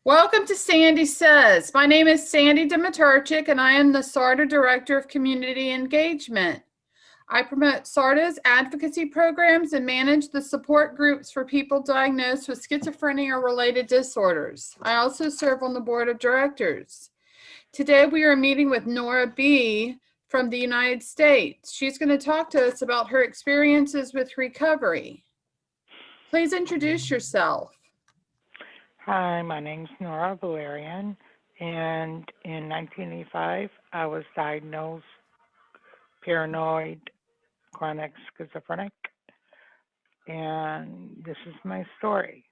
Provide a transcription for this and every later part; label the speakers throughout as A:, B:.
A: Welcome to Sandy Says. My name is Sandy Dimitarchik, and I am the SARTA Director of Community Engagement. I promote SARTA's advocacy programs and manage the support groups for people diagnosed with schizophrenia or related disorders. I also serve on the board of directors. Today we are meeting with Nora B. from the United States. She's going to talk to us about her experiences with recovery. Please introduce yourself.
B: Hi, my name's Nora Valerian, and in 1985, I was diagnosed paranoid chronic schizophrenic, and this is my story.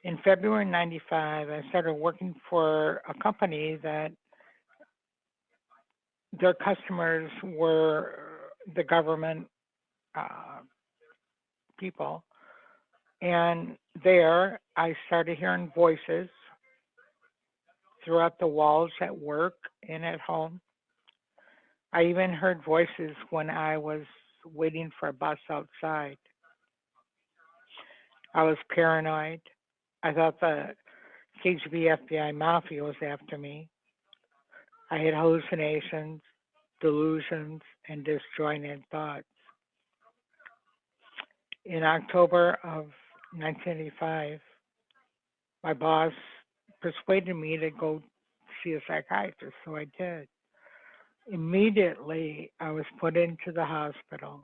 B: In February 95, I started working for a company that their customers were the government uh, people, and there I started hearing voices throughout the walls at work and at home. I even heard voices when I was waiting for a bus outside. I was paranoid. I thought the KGB FBI mafia was after me. I had hallucinations, delusions, and disjointed thoughts. In October of 1985, my boss persuaded me to go see a psychiatrist, so I did. Immediately, I was put into the hospital.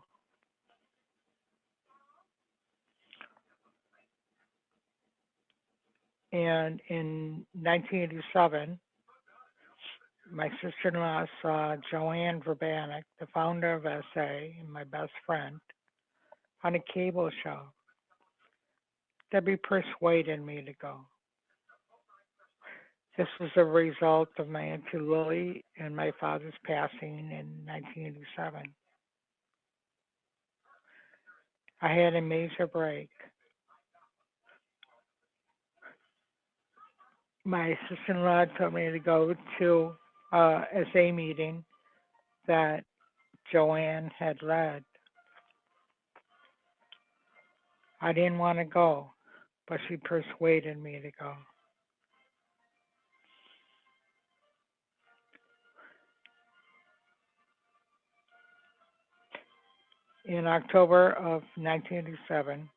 B: And in 1987, my sister-in-law saw Joanne Verbanek, the founder of SA and my best friend, on a cable show. Debbie persuaded me to go. This was a result of my Auntie Lily and my father's passing in 1987. I had a major break. My sister-in-law told me to go to a SA meeting that Joanne had led. I didn't want to go, but she persuaded me to go. In October of 1987,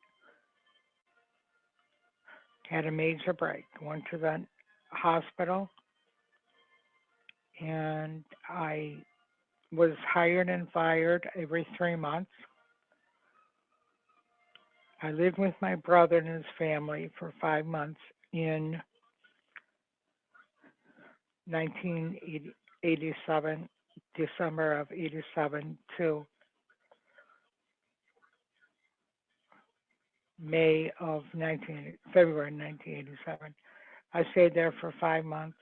B: had a major break. Went to the hospital, and I was hired and fired every 3 months. I lived with my brother and his family for 5 months in 1987, December of 87 to February 1987. I stayed there for 5 months.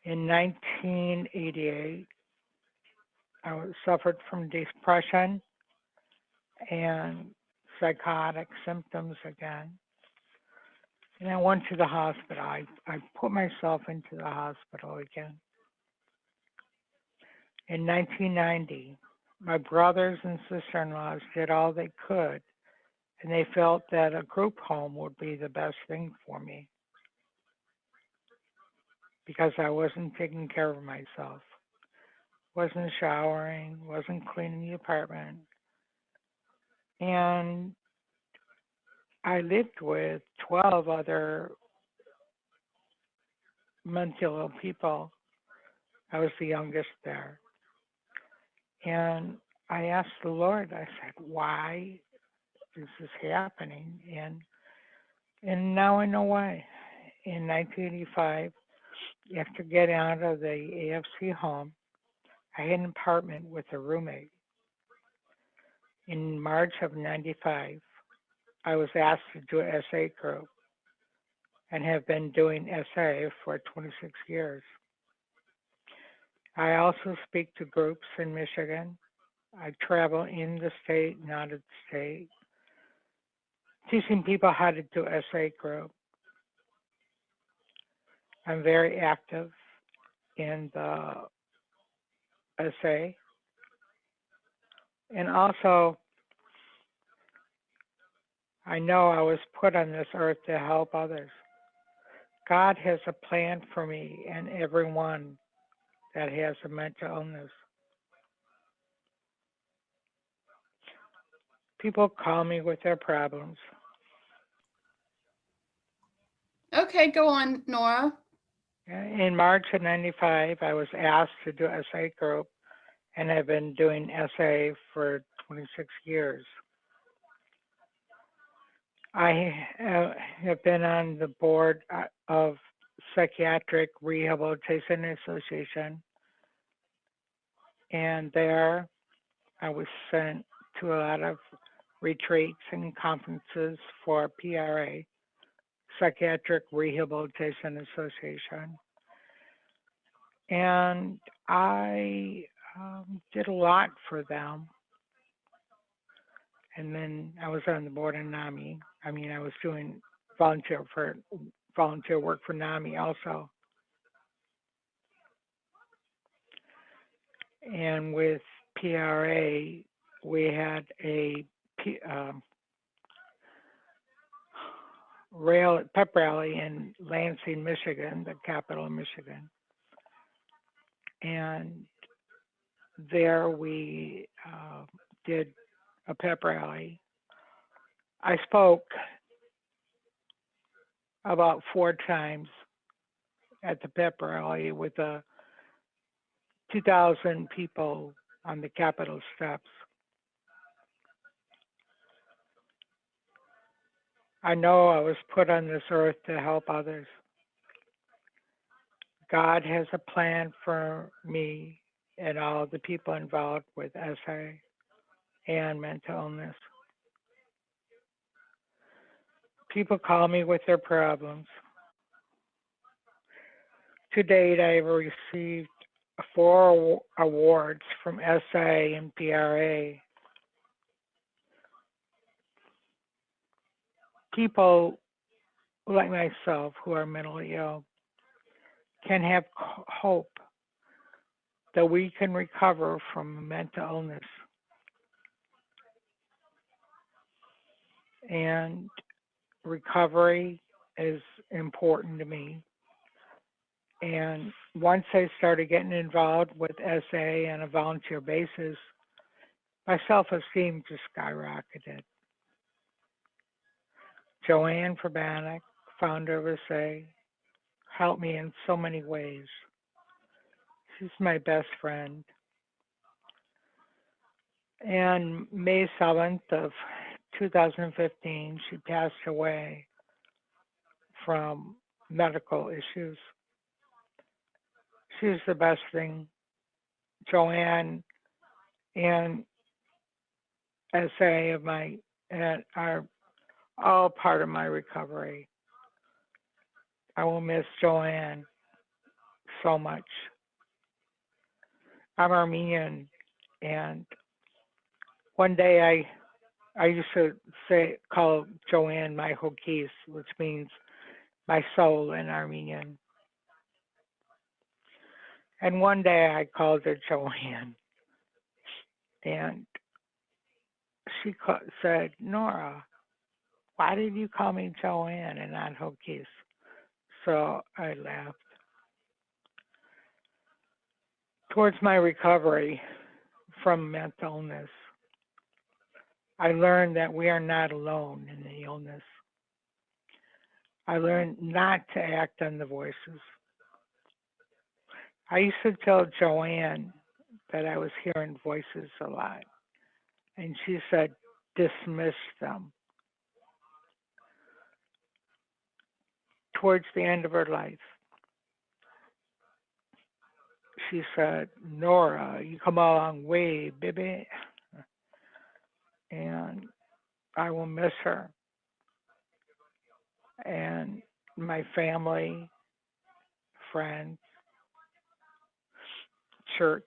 B: In 1988, suffered from depression and psychotic symptoms again. And I went to the hospital. I put myself into the hospital again. In 1990, my brothers and sister-in-laws did all they could, and they felt that a group home would be the best thing for me because I wasn't taking care of myself. Wasn't showering, wasn't cleaning the apartment. And I lived with 12 other mentally ill people. I was the youngest there. And I asked the Lord, I said, why is this happening? And now I know why. In 1985, after getting out of the AFC home, I had an apartment with a roommate. In March of 95, I was asked to do an SA group and have been doing SA for 26 years. I also speak to groups in Michigan. I travel in the state and out of the state, teaching people how to do SA group. I'm very active in the SA. And also, I know I was put on this earth to help others. God has a plan for me and everyone that has a mental illness. People call me with their problems.
A: Okay, go on, Nora.
B: In March of '95, I was asked to do SA group, and I've been doing SA for 26 years. I have been on the board of Psychiatric Rehabilitation Association, and there I was sent to a lot of retreats and conferences for PRA, Psychiatric Rehabilitation Association. And I did a lot for them. And then I was on the board of NAMI. I mean, I was doing volunteer work for NAMI also. And with PRA, we had a pep rally in Lansing, Michigan, the capital of Michigan. And there we did a pep rally. I spoke about 4 times at the pep rally with 2,000 people on the Capitol steps. I know I was put on this earth to help others. God has a plan for me and all the people involved with SA and mental illness. People call me with their problems. To date, I've received 4 awards from SA and PRA. People like myself who are mentally ill can have hope that we can recover from mental illness. And recovery is important to me. And once I started getting involved with SA on a volunteer basis, my self-esteem just skyrocketed. Joanne Verbanek, founder of SA, helped me in so many ways. She's my best friend. And May 7th of 2015, she passed away from medical issues. She's the best thing. Joanne and SA are all part of my recovery. I will miss Joanne so much. I'm Armenian, and one day I used to call Joanne my Hokis, which means my soul in Armenian. And one day I called her Joanne, and she said, Nora, why did you call me Joanne and not Hokis? So I laughed. Towards my recovery from mental illness, I learned that we are not alone in the illness. I learned not to act on the voices. I used to tell Joanne that I was hearing voices a lot, and she said, dismiss them. Towards the end of her life, she said, Nora, you come a long way, baby. And I will miss her. And my family, friends, church,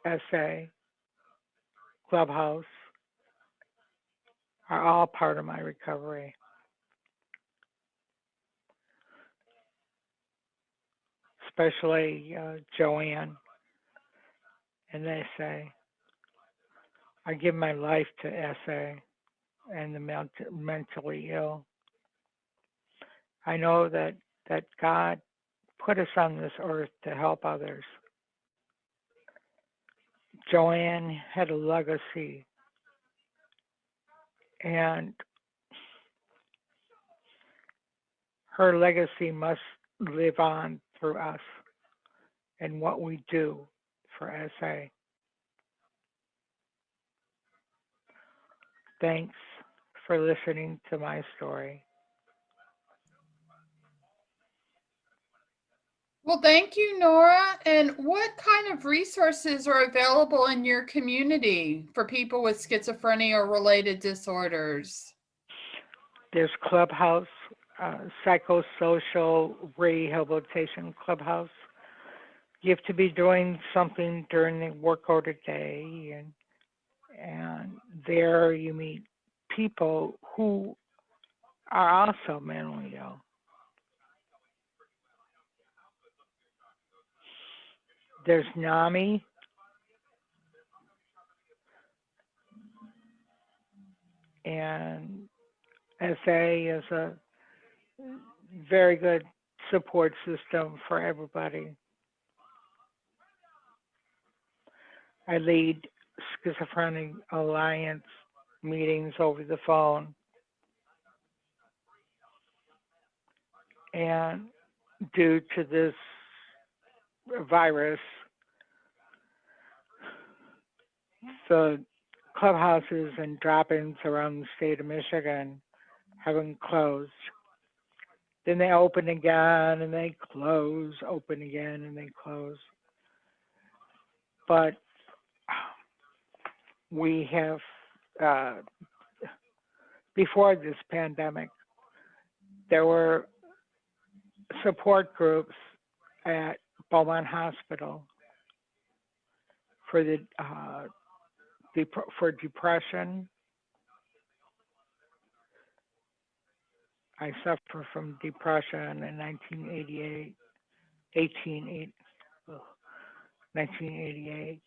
B: SA, Clubhouse are all part of my recovery. Especially Joanne and SA. I give my life to SA. and the mentally ill. I know that God put us on this earth to help others. Joanne had a legacy, and her legacy must live on through us and what we do for SA. Thanks for listening to my story.
A: Well, thank you, Nora. And what kind of resources are available in your community for people with schizophrenia or related disorders?
B: There's Clubhouse, psychosocial rehabilitation clubhouse. You have to be doing something during the work order day, and there you meet people who are also mentally ill. There's NAMI, and SA is a very good support system for everybody. I lead Schizophrenic Alliance meetings over the phone. And due to this virus, the clubhouses and drop-ins around the state of Michigan have been closed. Then they open again and they close, open again and they close. But we have, before this pandemic, there were support groups at Beaumont Hospital for the for depression. I suffered from depression in 1988, 1988.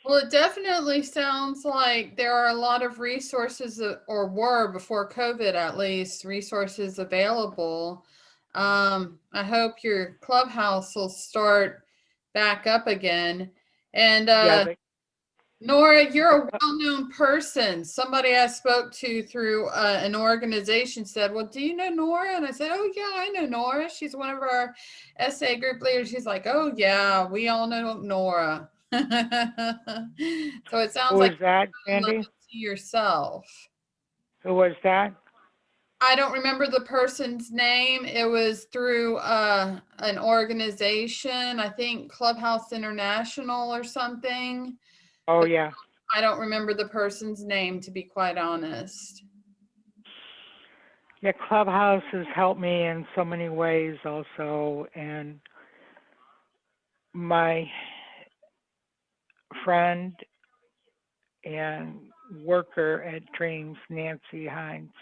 A: Well, it definitely sounds like there are a lot of resources, or were before COVID at least, resources available. I hope your clubhouse will start back up again. And
B: Yeah,
A: Nora, you're a well-known person. Somebody I spoke to through an organization said, "Well, do you know Nora?" And I said, "Oh, yeah, I know Nora. She's one of our SA group leaders." She's like, "Oh, yeah, we all know Nora." So it
B: who
A: sounds
B: was
A: like
B: that,
A: you love
B: Sandy?
A: it to yourself.
B: Who was that?
A: I don't remember the person's name. It was through an organization, I think Clubhouse International or something.
B: Oh, yeah.
A: I don't remember the person's name, to be quite honest.
B: Yeah, Clubhouse has helped me in so many ways also. And my friend and worker at Dreams, Nancy Hines,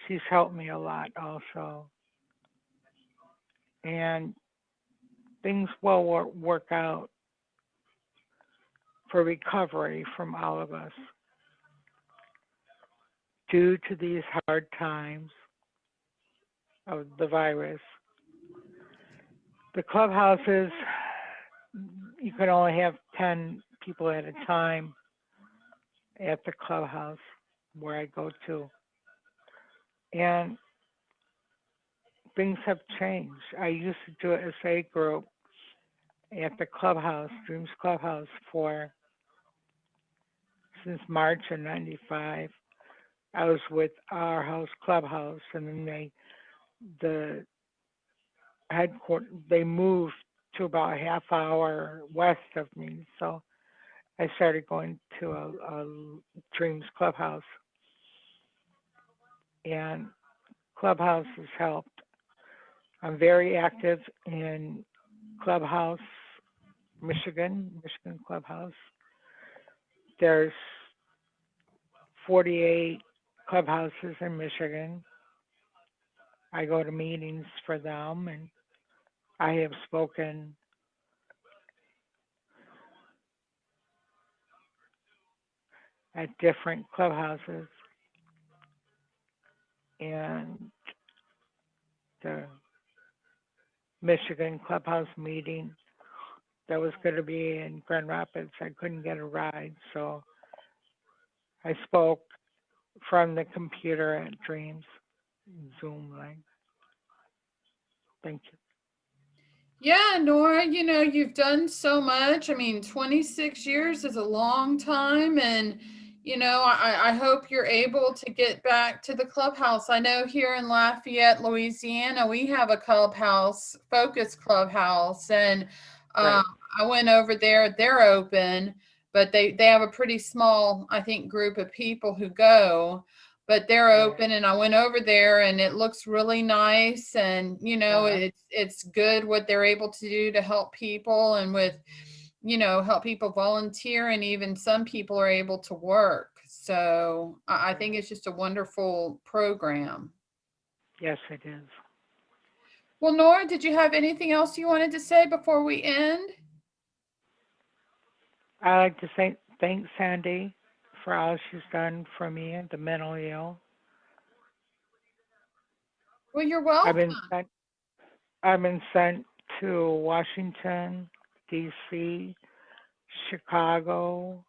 B: she's helped me a lot also. And things will work out for recovery from all of us. Due to these hard times of the virus, the clubhouses, you can only have 10 people at a time at the clubhouse where I go to. And things have changed. I used to do an SA group at the clubhouse, Dreams Clubhouse, since March of '95. I was with Our House Clubhouse, and then the headquarters, they moved to about a half hour west of me. So I started going to a Dreams Clubhouse, and Clubhouse has helped. I'm very active in Clubhouse, Michigan Clubhouse. There's 48 clubhouses in Michigan. I go to meetings for them, and I have spoken at different clubhouses. And the Michigan clubhouse meeting that was going to be in Grand Rapids, I couldn't get a ride, so I spoke from the computer at Dreams Zoom link. Thank you.
A: Yeah, Nora, you've done so much. I mean, 26 years is a long time. And, I hope you're able to get back to the clubhouse. I know here in Lafayette, Louisiana, we have a clubhouse, Focus Clubhouse. And
B: Right.
A: I went over there. They're open, but they have a pretty small, I think, group of people who go. But they're
B: Right.
A: open, and I went over there, and it looks really nice. And it's good what they're able to do to help people, and with help people volunteer, and even some people are able to work. So I think it's just a wonderful program.
B: Yes, it is.
A: Well, Nora, did you have anything else you wanted to say before we end?
B: I'd like to say thanks, Sandy, for all she's done for me and the mentally ill.
A: Well, you're
B: I've
A: welcome.
B: been sent to Washington, D.C., Chicago,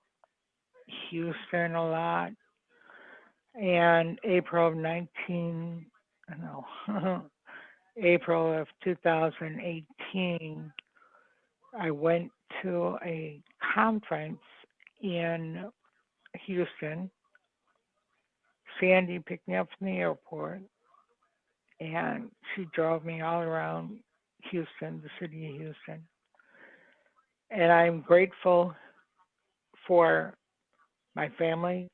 B: Houston a lot, and April of 2018, I went to a conference in Houston. Sandy picked me up from the airport, and she drove me all around Houston, the city of Houston. And I'm grateful for my family.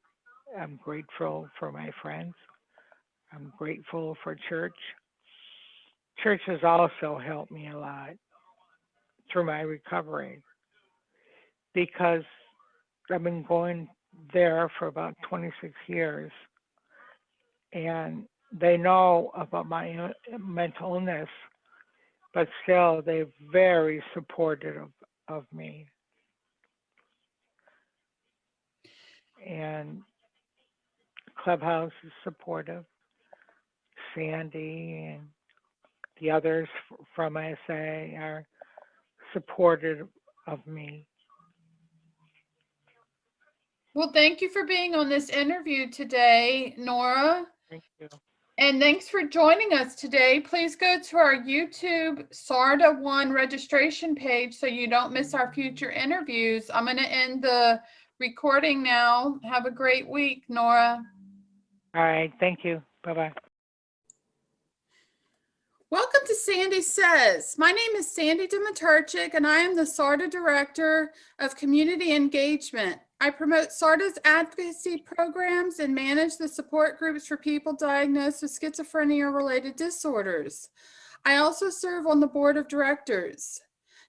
B: I'm grateful for my friends. I'm grateful for church. Church has also helped me a lot through my recovery because I've been going there for about 26 years, and they know about my mental illness, but still they're very supportive of me. And Clubhouse is supportive. Sandy and the others from SA are supportive of me.
A: Well, thank you for being on this interview today, Nora.
B: Thank you.
A: And thanks for joining us today. Please go to our YouTube SARTA 1 registration page so you don't miss our future interviews. I'm going to end the recording now. Have a great week, Nora.
B: All right. Thank you. Bye-bye.
A: Welcome to Sandy Says. My name is Sandy Dimitarchik, and I am the SARTA Director of Community Engagement. I promote SARTA's advocacy programs and manage the support groups for people diagnosed with schizophrenia-related disorders. I also serve on the board of directors.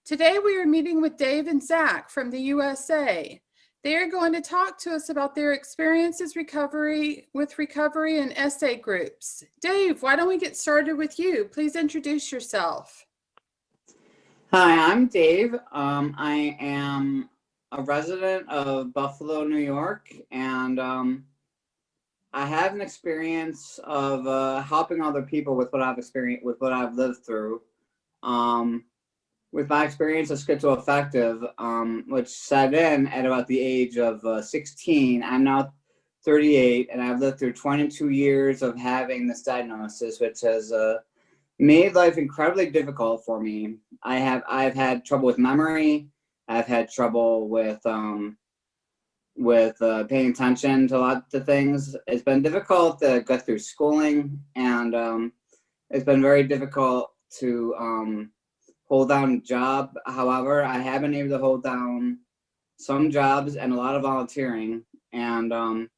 A: Today we are meeting with Dave and Zach from the USA. They are going to talk to us about their experiences with recovery and essay groups. Dave, why don't we get started with you? Please introduce yourself.
C: Hi, I'm Dave. I am a resident of Buffalo, New York, and I have an experience of helping other people with what I've experienced, with what I've lived through. With my experience of schizoaffective, which set in at about the age of 16, I'm now 38, and I've lived through 22 years of having this diagnosis, which has made life incredibly difficult for me. I've had trouble with memory. I've had trouble with paying attention to a lot of things. It's been difficult to get through schooling, and it's been very difficult to hold down a job. However, I have been able to hold down some jobs and a lot of volunteering, and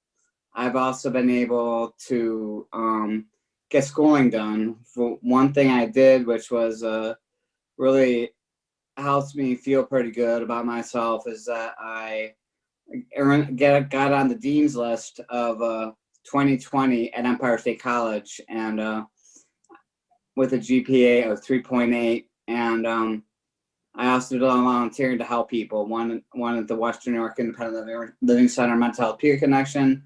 C: I've also been able to get schooling done. For one thing I did, which was really helps me feel pretty good about myself, is that I got on the dean's list of 2020 at Empire State College, and with a GPA of 3.8, and I also do a lot of volunteering to help people. One at the Western New York Independent Living Center Mental Health Peer Connection,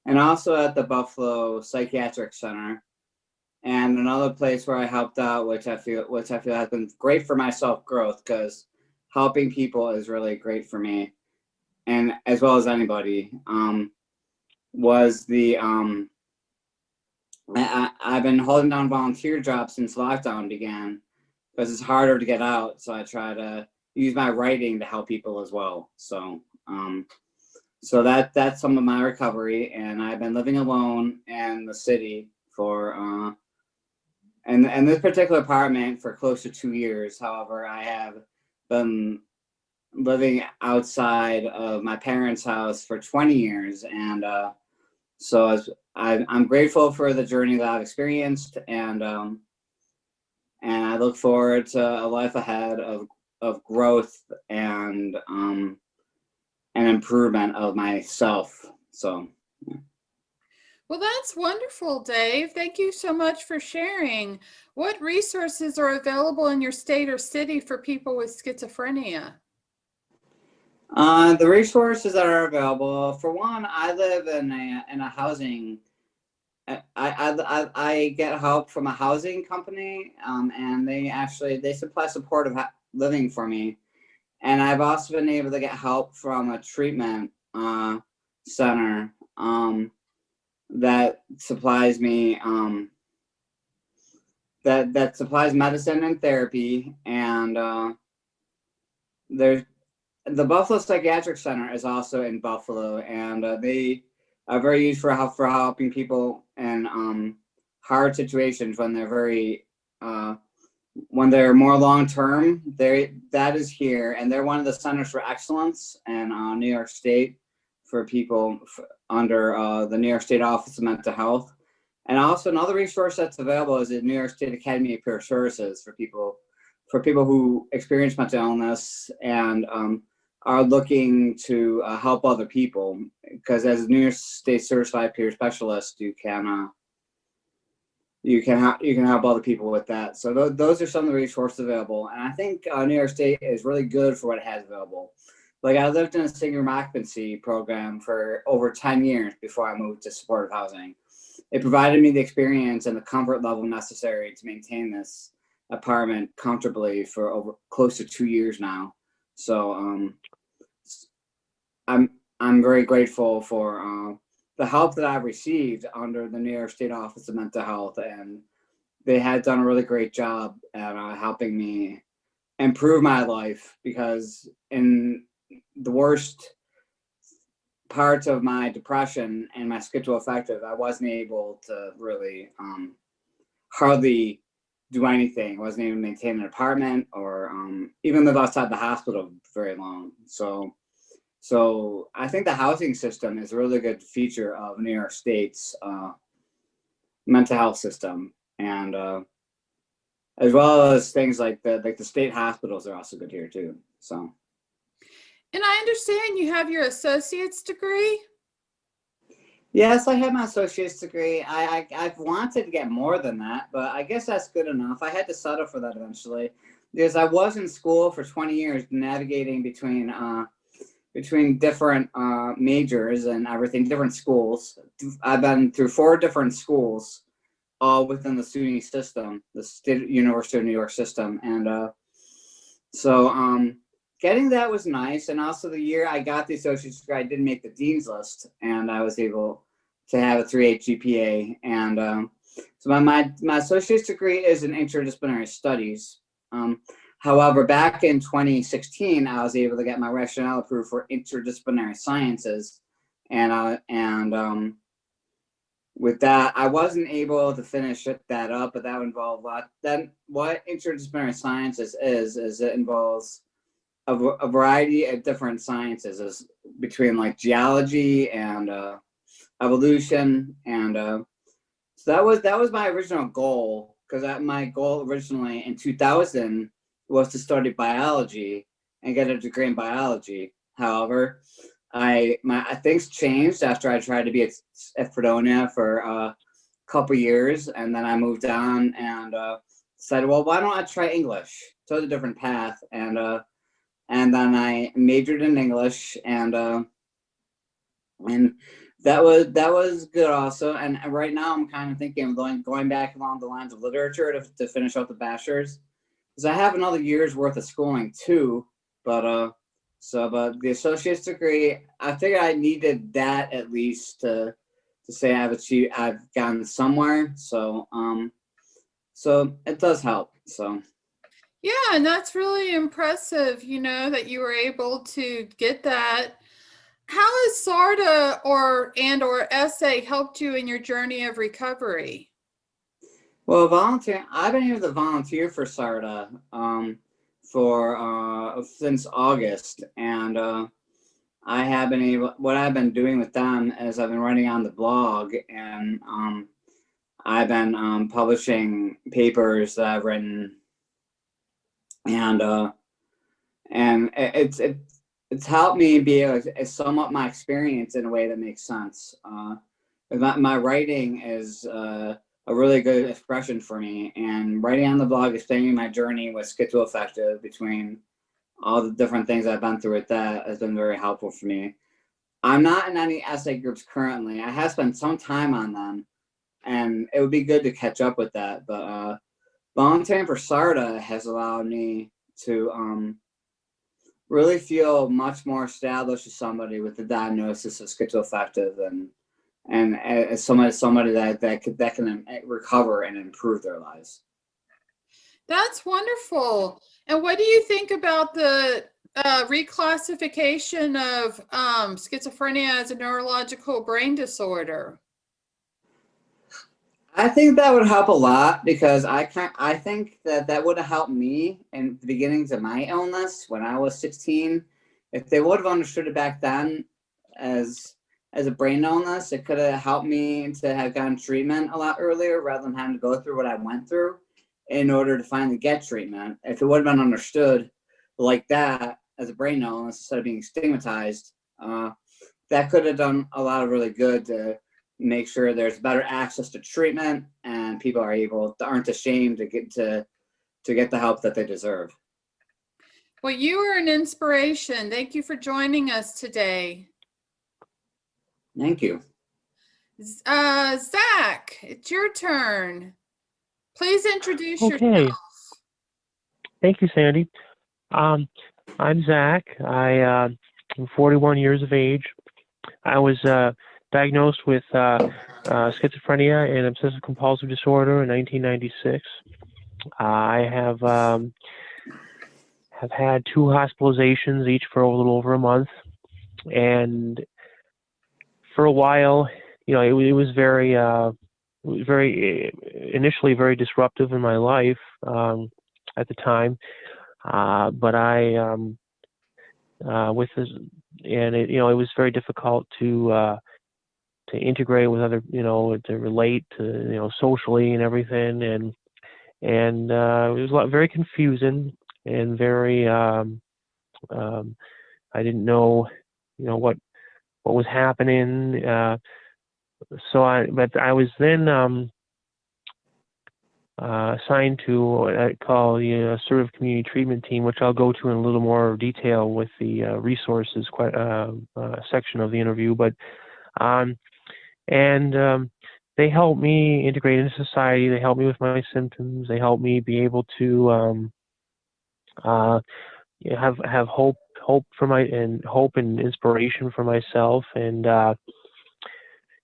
C: and also at the Buffalo Psychiatric Center. And another place where I helped out, which I feel has been great for my self growth, because helping people is really great for me, and as well as anybody. Was the I've been holding down volunteer jobs since lockdown began, because it's harder to get out. So I try to use my writing to help people as well. So so that's some of my recovery, and I've been living alone in the city for and this particular apartment for close to 2 years. However, I have been living outside of my parents' house for 20 years, and so I'm grateful for the journey that I've experienced, and I look forward to a life ahead of growth and improvement of myself. So.
A: Well, that's wonderful, Dave. Thank you so much for sharing. What resources are available in your state or city for people with schizophrenia?
C: The resources that are available, for one, I live in a housing. I get help from a housing company, and they supply supportive living for me, and I've also been able to get help from a treatment center that supplies me that supplies medicine and therapy, and there's the Buffalo Psychiatric Center is also in Buffalo, and they are very used for helping people in hard situations when they're when they're more long term. That is here, and they're one of the centers for excellence in New York State for people under the New York State Office of Mental Health. And also another resource that's available is the New York State Academy of Peer Services for people who experience mental illness and are looking to help other people. Because as a New York State certified peer specialist, you can help other people with that. So those are some of the resources available, and I think New York State is really good for what it has available. Like, I lived in a single room occupancy program for over 10 years before I moved to supportive housing. It provided me the experience and the comfort level necessary to maintain this apartment comfortably for over close to 2 years now. So I'm very grateful for the help that I've received under the New York State Office of Mental Health, and they had done a really great job at helping me improve my life, because in the worst parts of my depression and my schizoaffective, I wasn't able to really hardly do anything. I wasn't able to maintain an apartment or even live outside the hospital very long. So I think the housing system is a really good feature of New York State's mental health system, and as well as things like the state hospitals are also good here too. So.
A: And I understand you have your associate's degree.
C: Yes, I have my associate's degree. I've wanted to get more than that, but I guess that's good enough. I had to settle for that eventually, because I was in school for 20 years navigating between different majors and everything, different schools. I've been through 4 different schools, all within the SUNY system, the State University of New York system, and so getting that was nice. And also the year I got the associate's degree, I didn't make the dean's list, and I was able to have a 3.8 GPA. And so my associate's degree is in interdisciplinary studies. However, back in 2016, I was able to get my rationale approved for interdisciplinary sciences, and with that, I wasn't able to finish that up, but that would involve a lot. Then what interdisciplinary sciences is it involves a variety of different sciences, between like geology and evolution, and so that was my original goal, because my goal originally in 2000 was to study biology and get a degree in biology. However, things changed after I tried to be at Fredonia for a couple years, and then I moved on and said, well, why don't I try English? Chose a different path, and then I majored in English, and that was good also. And right now I'm kind of thinking of going back along the lines of literature to finish out the bachelor's, because I have another year's worth of schooling too. But but the associate's degree, I figured I needed that at least to say I've gotten somewhere. So it does help. So
A: Yeah, and that's really impressive, that you were able to get that. How has SARTA or essay helped you in your journey of recovery?
C: well, volunteer. I've been able to volunteer for SARTA for since August, and I have been able. What I've been doing with them is I've been writing on the blog, and I've been publishing papers that I've written, and it's helped me be able to sum up my experience in a way that makes sense. My writing is a really good expression for me, and writing on the blog, explaining my journey with schizoaffective, between all the different things I've been through with that, has been very helpful for me. I'm not in any essay groups currently. I have spent some time on them, and it would be good to catch up with that. But volunteering for SARTA has allowed me to really feel much more established as somebody with the diagnosis of schizoaffective, and as somebody that can recover and improve their lives.
A: That's wonderful. And what do you think about the reclassification of schizophrenia as a neurological brain disorder?
C: I think that would help a lot, because I think that would have helped me in the beginnings of my illness when I was 16. If they would have understood it back then as a brain illness, it could have helped me to have gotten treatment a lot earlier, rather than having to go through what I went through in order to finally get treatment. If it would have been understood like that as a brain illness instead of being stigmatized, that could have done a lot of really good to make sure there's better access to treatment, and people aren't ashamed to get the help that they deserve.
A: Well, you are an inspiration. Thank you for joining us today.
C: Thank you.
A: Zach, it's your turn. Please introduce
D: Okay.
A: yourself.
D: Thank you, Sandy. I'm Zach. I'm 41 years of age. I was diagnosed with schizophrenia and obsessive compulsive disorder in 1996. I have had 2 hospitalizations, each for a little over a month, and for a while, it was very initially very disruptive in my life at the time. But I with this, and it was very difficult to integrate with other, to relate to, socially and everything, and it was very confusing and very I didn't know, what was happening. But I was then assigned to what I call the assertive community treatment team, which I'll go to in a little more detail with the resources section of the interview. But they helped me integrate into society. They helped me with my symptoms. They helped me be able to have hope and inspiration for myself. And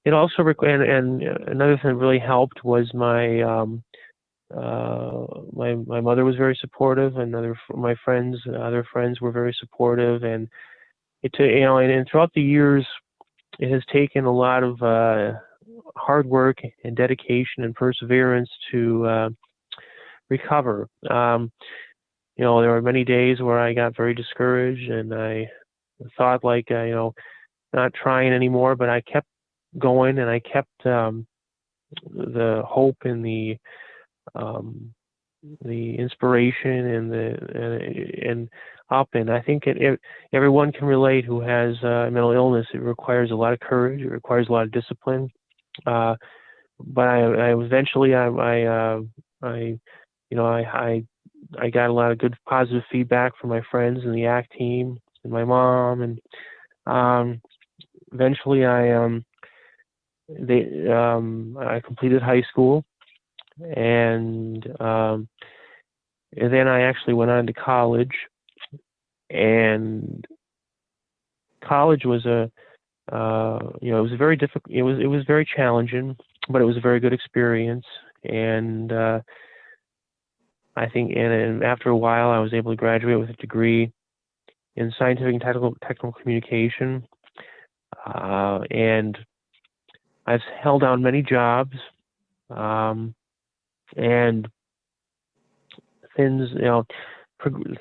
D: it also and another thing that really helped was my mother was very supportive, and other friends were very supportive, and and throughout the years, it has taken a lot of hard work and dedication and perseverance to recover. There were many days where I got very discouraged, and I thought not trying anymore, but I kept going, and I kept the hope and the inspiration and up. And I think everyone can relate who has mental illness. It requires a lot of courage. It requires a lot of discipline. But I eventually I got a lot of good positive feedback from my friends in the ACT team and my mom, and eventually I completed high school, and then I actually went on to college, and college was it was very difficult. It was very challenging, but it was a very good experience, and I think, and after a while, I was able to graduate with a degree in scientific and technical communication, and I've held down many jobs, and things,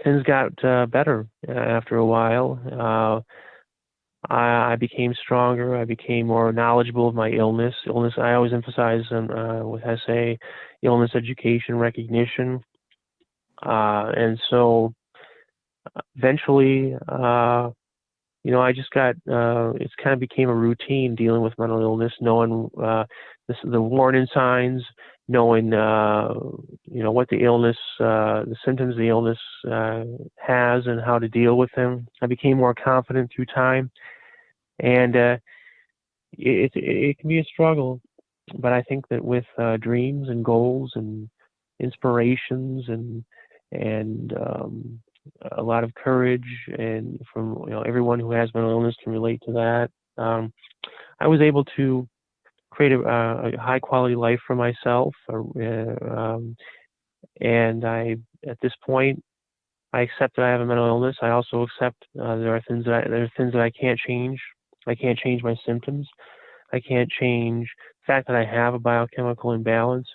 D: things got better after a while. I became stronger. I became more knowledgeable of my illness. I always emphasize with SA, illness education recognition. And so eventually, I just got, it kind of became a routine dealing with mental illness, knowing the warning signs, knowing, what the illness, the symptoms of the illness has and how to deal with them. I became more confident through time. And it can be a struggle, but I think that with dreams and goals and inspirations and a lot of courage, and from everyone who has mental illness can relate to that. I was able to create a high quality life for myself, and at this point I accept that I have a mental illness. I also accept there are things that I can't change. I can't change my symptoms. I can't change the fact that I have a biochemical imbalance,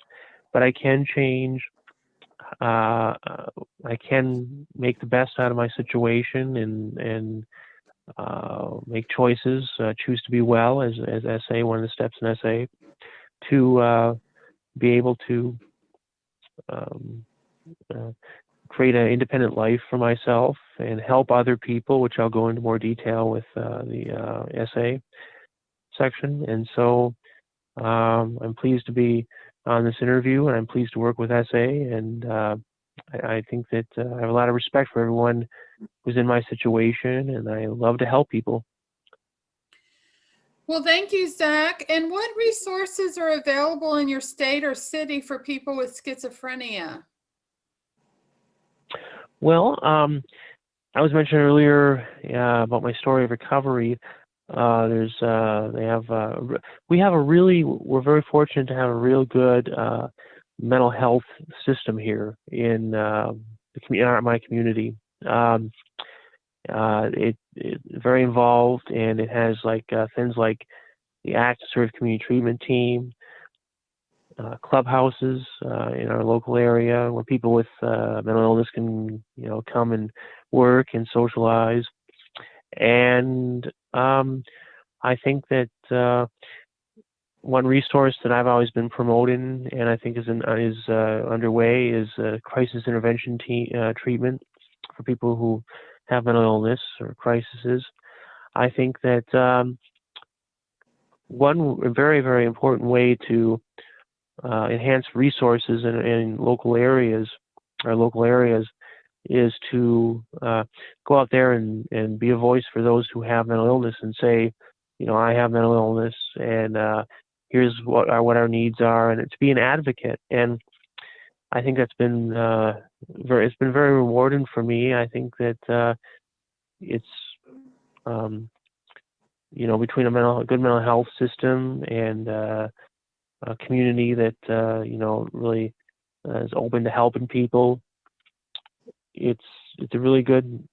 D: but I can change. I can make the best out of my situation and make choices. Choose to be well, as SA, one of the steps in SA, to be able to um, uh, create an independent life for myself and help other people, which I'll go into more detail with the SA section. And so I'm pleased to be on this interview, and I'm pleased to work with SA. And I think that I have a lot of respect for everyone who's in my situation, and I love to help people.
A: Well, thank you, Zach. And what resources are available in your state or city for people with schizophrenia?
D: Well, I was mentioning earlier about my story of recovery. We're very fortunate to have a real good mental health system here in my community. It's very involved, and it has things like the ACT Serve Community Treatment Team, clubhouses in our local area where people with mental illness can come and work and socialize. And I think that one resource that I've always been promoting, and I think is underway, is crisis intervention treatment for people who have mental illness or crises. I think that one very, very important way to enhance resources in local areas, is to go out there and be a voice for those who have mental illness and say, I have mental illness, and here's what our needs are, and to be an advocate. And I think that's been it's been very rewarding for me. I think that it's between a good mental health system and a community that really is open to helping people. It's a really good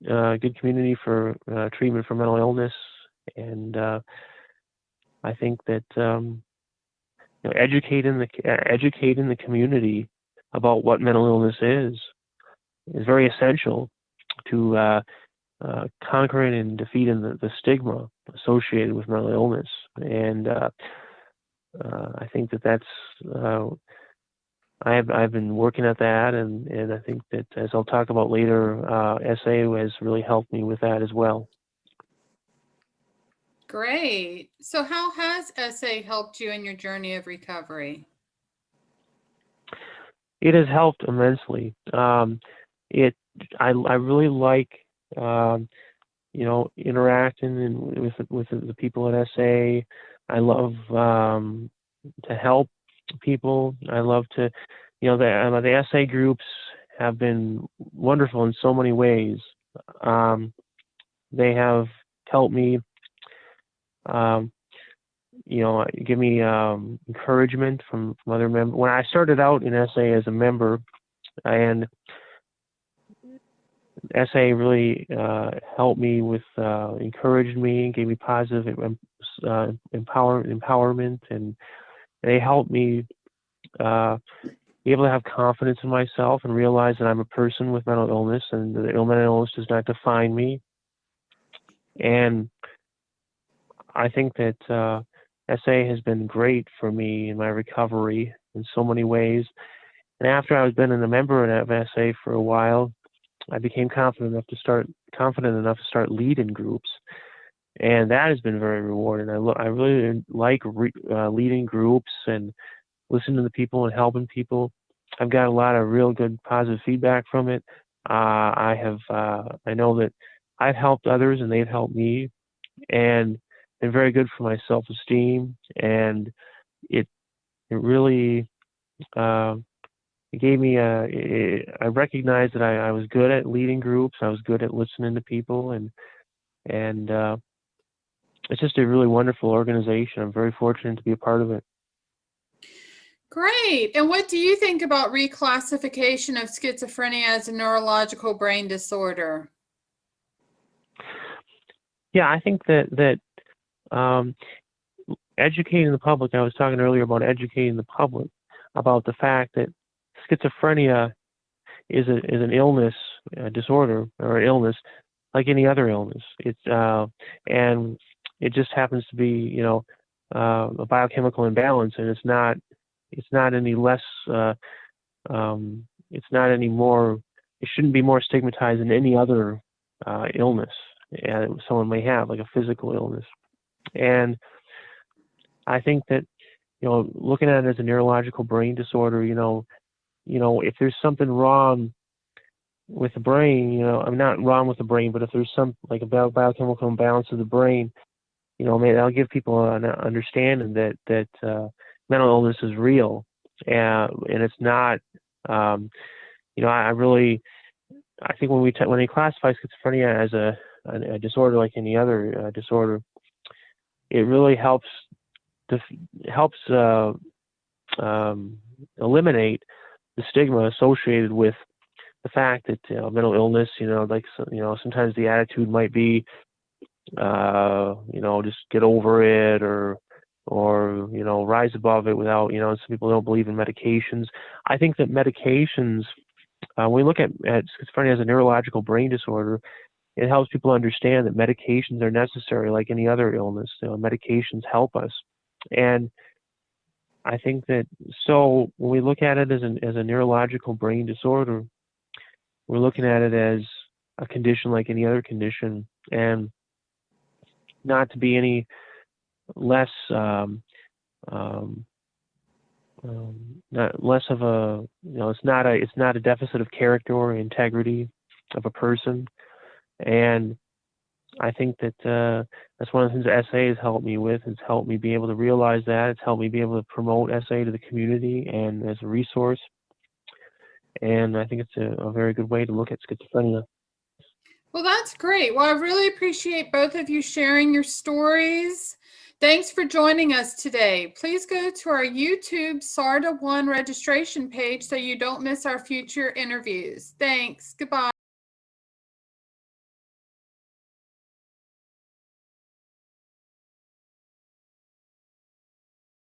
D: community for treatment for mental illness, and I think that educating the community about what mental illness is very essential to conquering and defeating the stigma associated with mental illness. And I think that's I've been working at that, and I think that, as I'll talk about later, SA has really helped me with that as well.
A: Great. So how has SA helped you in your journey of recovery?
D: it has helped immensely. I really like interacting with the people at SA. I love to help people. I love to, the SA groups have been wonderful in so many ways. They have helped me, give me encouragement from other members. When I started out in SA as a member, and SA really helped me with, encouraged me, gave me positive empowerment, and they helped me be able to have confidence in myself and realize that I'm a person with mental illness, and that mental illness does not define me. And I think that SA has been great for me in my recovery in so many ways. And after I was been a member of SA for a while, I became confident enough to start leading groups, and that has been very rewarding. I really like leading groups and listening to people and helping people. I've got a lot of real good positive feedback from it. I know that I've helped others and they've helped me, and been very good for my self-esteem. And it really it gave me I recognized that I was good at leading groups. I was good at listening to people, and it's just a really wonderful organization. I'm very fortunate to be a part of it.
A: Great. And what do you think about reclassification of schizophrenia as a neurological brain disorder?
D: Yeah, I think that educating the public, I was talking earlier about educating the public about the fact that schizophrenia is an illness, a disorder, or an illness like any other illness. It's and it just happens to be, a biochemical imbalance, and it's not any less. It's not any more. It shouldn't be more stigmatized than any other illness someone may have, like a physical illness. And I think that, looking at it as a neurological brain disorder, if there's something wrong with the brain, I'm not wrong with the brain, but if there's some like a biochemical imbalance of the brain, maybe that'll give people an understanding that mental illness is real, and it's not. I think when they classify schizophrenia as a disorder like any other disorder, it really helps eliminate the stigma associated with the fact that mental illness, sometimes the attitude might be, just get over it, or rise above it without, some people don't believe in medications. I think that medications, when we look at schizophrenia as a neurological brain disorder, it helps people understand that medications are necessary like any other illness. Medications help us. And I think that, so when we look at it as a neurological brain disorder, we're looking at it as a condition like any other condition, and not to be any less, not less of a, it's not a deficit of character or integrity of a person. And I think that that's one of the things that SA has helped me with. It's helped me be able to realize that. It's helped me be able to promote SA to the community and as a resource. And I think it's a very good way to look at schizophrenia.
A: Well, that's great. Well, I really appreciate both of you sharing your stories. Thanks for joining us today. Please go to our YouTube SARTA-1 registration page so you don't miss our future interviews. Thanks. Goodbye.